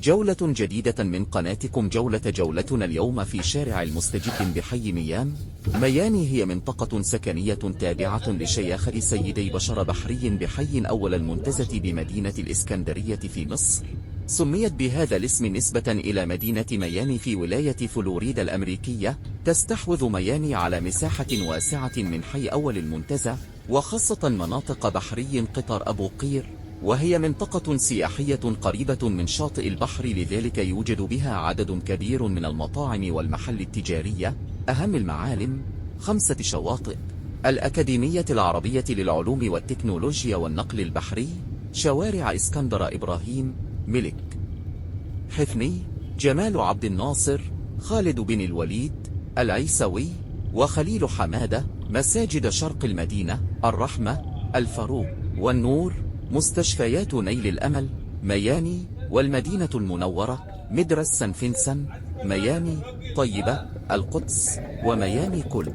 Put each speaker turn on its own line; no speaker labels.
جولة جديدة من قناتكم جولتنا اليوم في شارع المستجد بحي ميام. ميامي هي منطقة سكنية تابعة لشياخة سيدي بشر بحري بحي أول المنتزه بمدينة الإسكندرية في مصر. سميت بهذا الاسم نسبة إلى مدينة ميامي في ولاية فلوريدا الأمريكية. تستحوذ ميامي على مساحة واسعة من حي أول المنتزه، وخاصة مناطق بحري قطر أبو قير، وهي منطقة سياحية قريبة من شاطئ البحر، لذلك يوجد بها عدد كبير من المطاعم والمحل التجارية. أهم المعالم 5 شواطئ: الأكاديمية العربية للعلوم والتكنولوجيا والنقل البحري، شوارع اسكندر إبراهيم، ملك حفني، جمال عبد الناصر، خالد بن الوليد، العيسوي، وخليل حمادة، مساجد شرق المدينة، الرحمة، الفاروق، والنور، مستشفيات نيل الأمل، ميامي، والمدينة المنورة، مدرسة سان فينسن، ميامي، طيبة، القدس، وميامي كل.